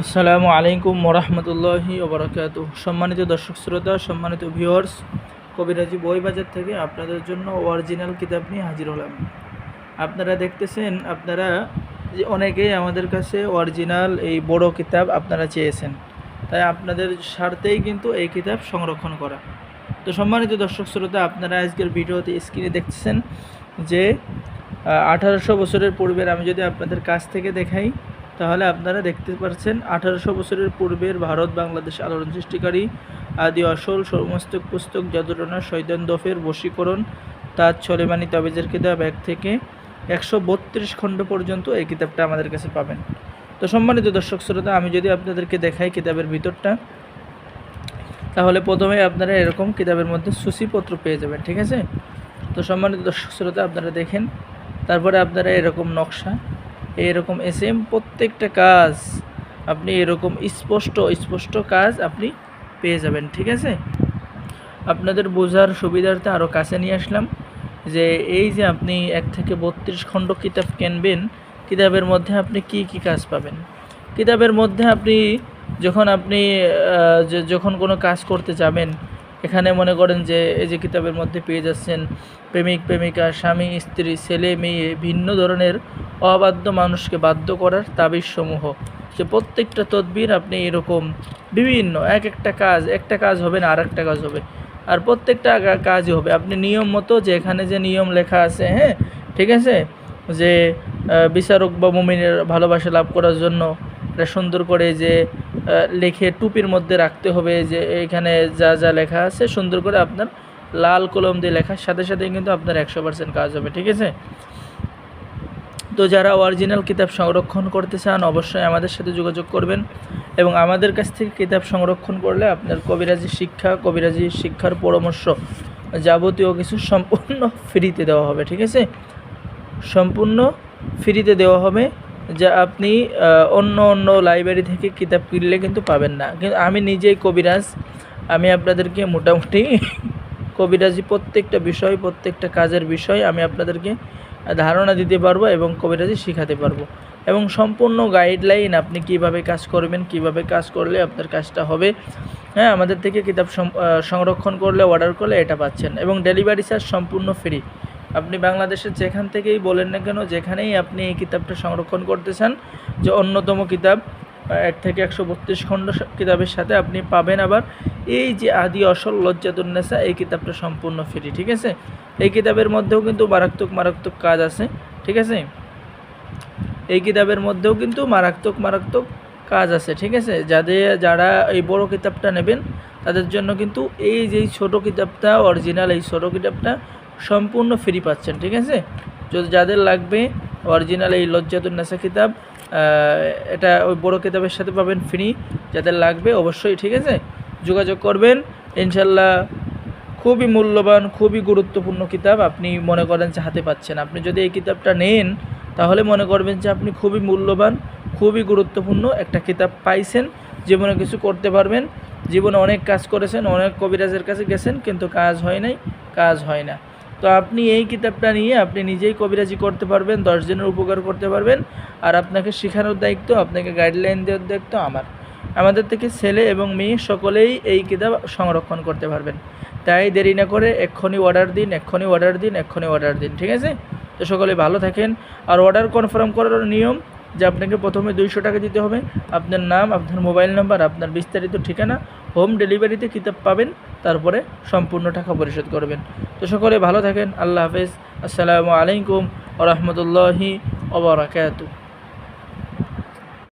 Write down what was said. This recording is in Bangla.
আসসালামু আলাইকুম ওরহমতুল্লাহি ওবরাকাতুহ। সম্মানিত দর্শক শ্রোতা, সম্মানিত ভিউয়ার্স, কবিরাজি বই বাজার থেকে আপনাদের জন্য অরিজিনাল কিতাব নিয়ে হাজির হলাম। আপনারা দেখতেছেন, আপনারা যে অনেকেই আমাদের কাছে অরিজিনাল এই বড় কিতাব আপনারা চেয়েছেন, তাই আপনাদের স্বার্থেই কিন্তু এই কিতাব সংরক্ষণ করা। তো সম্মানিত দর্শক শ্রোতা, আপনারা আজকের ভিডিওতে স্ক্রিনে দেখতেছেন যে 1800 বছরের পূর্বের, আমি যদি আপনাদের কাছ থেকে দেখাই তাহলে আপনারা দেখতে পাচ্ছেন 1800 বছরের পূর্বের ভারত বাংলাদেশ আলোড়ন সৃষ্টিকারী আদি আসল সমস্ত পুস্তক জাদুটনা শয়তান দফের বশীকরণ তাজ সলেমানি তাবিজের কিতাব 1 থেকে 132 খণ্ড পর্যন্ত এই কিতাবটা আমাদের কাছে পাবেন। তো সম্মানিত দর্শক শ্রোতা, আমি যদি আপনাদেরকে দেখাই কিতাবের ভিতরটা, তাহলে প্রথমে আপনারা এরকম কিতাবের মধ্যে সূচিপত্র পেয়ে যাবেন, ঠিক আছে। তো সম্মানিত দর্শক শ্রোতা, আপনারা দেখেন, তারপরে আপনারা এরকম নকশা, এরকম এসএম প্রত্যেকটা কাজ আপনি এরকম স্পষ্ট কাজ আপনি পেয়ে যাবেন, ঠিক আছে। আপনাদের বোঝার সুবিধার্থে আরও কাছে নিয়ে আসলাম যে এই যে আপনি 1 থেকে 32 খণ্ড কিতাব কিনবেন, কিতাবের মধ্যে আপনি কি কি কাজ পাবেন। কিতাবের মধ্যে আপনি যখন কোনো কাজ করতে যাবেন, এখানে মনে করেন যে এই যে কিতাবের মধ্যে পেয়ে যাচ্ছেন প্রেমিক প্রেমিকা, স্বামী স্ত্রী, ছেলে মেয়ে, ভিন্ন ধরনের অবাধ্য মানুষকে বাধ্য করার তাবিজসমূহ, যে প্রত্যেকটা তদবির আপনি এরকম বিভিন্ন একটা কাজ হবে না, আর একটা কাজ হবে, আর প্রত্যেকটা কাজই হবে আপনি নিয়ম মতো, যে এখানে যে নিয়ম লেখা আছে, হ্যাঁ ঠিক আছে, যে বিচারক বা মুমিনের ভালোবাসা লাভ করার জন্য এটা সুন্দর করে যে লিখে টুপির মধ্যে রাখতে হবে, যে এখানে যা যা লেখা আছে সুন্দর করে আপনার লাল কলম দিয়ে লেখার সাথে সাথেই কিন্তু আপনার 100% কাজ হবে, ঠিক আছে। তো যারা অরিজিনাল কিতাব সংরক্ষণ করতে চান অবশ্যই আমাদের সাথে যোগাযোগ করবেন, এবং আমাদের কাছ থেকে কিতাব সংরক্ষণ করলে আপনার কবিরাজি শিক্ষার পরামর্শ যাবতীয় কিছু সম্পূর্ণ ফ্রিতে দেওয়া হবে, ঠিক আছে। সম্পূর্ণ ফ্রিতে দেওয়া হবে, যা আপনি অন্য লাইব্রেরি থেকে কিতাব কিনলে কিন্তু পাবেন না। কিন্তু আমি নিজেই কবিরাজ, আমি আপনাদেরকে মোটামুটি কবিরাজি প্রত্যেকটা বিষয়, প্রত্যেকটা কাজের বিষয় আমি আপনাদেরকে ধারণা দিতে পারবো এবং কবিরাজি শেখাতে পারবো, এবং সম্পূর্ণ গাইডলাইন আপনি কিভাবে কাজ করবেন, কিভাবে কাজ করলে আপনার কাজটা হবে। হ্যাঁ, আমাদের থেকে কিতাব সংরক্ষণ করলে, অর্ডার করলে এটা পাচ্ছেন, এবং ডেলিভারি চার্জ সম্পূর্ণ ফ্রি। আপনি বাংলাদেশের যেখান থেকেই বলেন না কেন, যেখানেই আপনি এই কিতাবটা সংরক্ষণ করতে চান, যে অন্যতম কিতাব 1 থেকে 132 খণ্ড কিতাবের সাথে আপনি পাবেন আবার এই যে আদি আসল লজ্জাতুন্নেসা, এই কিতাবটা সম্পূর্ণ ফ্রি, ঠিক আছে। এই কিতাবের মধ্যেও কিন্তু মারাত্মক কাজ আছে, ঠিক আছে। এই কিতাবের মধ্যেও কিন্তু মারাত্মক কাজ আছে, ঠিক আছে। যারা এই বড় কিতাবটা নেবেন তাদের জন্য কিন্তু এই যে ছোট কিতাবটা, অরিজিনাল এই ছোট কিতাবটা সম্পূর্ণ ফ্রি পাচ্ছেন, ঠিক আছে। যদি যাদের লাগবে অরিজিনাল এই লজ্জাতুন্নেসা কিতাব, এটা ওই বড় কিতাবের সাথে পাবেন ফ্রি। যাদের লাগবে অবশ্যই, ঠিক আছে, যোগাযোগ করবেন ইনশাল্লাহ। খুবই মূল্যবান, খুবই গুরুত্বপূর্ণ কিতাব আপনি মনে করেন যে হাতে পাচ্ছেন। আপনি যদি এই কিতাবটা নেন তাহলে মনে করবেন যে আপনি খুবই মূল্যবান, খুবই গুরুত্বপূর্ণ একটা কিতাব পাইছেন, জীবনে কিছু করতে পারবেন। জীবনে অনেক কাজ করেছেন, অনেক কবিরাজের কাছে গেছেন, কিন্তু কাজ হয় না। তো আপনি এই কিতাবটা নিয়ে আপনি নিজেই কবিরাজি করতে পারবেন, 10 জনের উপকার করতে পারবেন, আর আপনাকে শেখানোর দায়িত্ব, আপনাকে গাইডলাইন দেওয়ার দায়িত্ব আমাদের থেকে ছেলে এবং মেয়ে সকলেই এই কিতাব সংরক্ষণ করতে পারবেন। তাই দেরি না করে এক্ষুনি অর্ডার দিন, ঠিক আছে। তো সকলে ভালো থাকেন। আর অর্ডার কনফার্ম করার নিয়ম যে আপনাকে প্রথমে 200 টাকা দিতে হবে, আপনার নাম, আপনার মোবাইল নাম্বার, আপনার বিস্তারিত ঠিকানা, হোম ডেলিভারিতে কিতাব পাবেন, তারপরে সম্পূর্ণ টাকা পরিশোধ করবেন। তো সকলে ভালো থাকেন, আল্লাহ হাফেজ, আসসালামু আলাইকুম ওয়া রাহমাতুল্লাহি ওয়া বারাকাতুহু।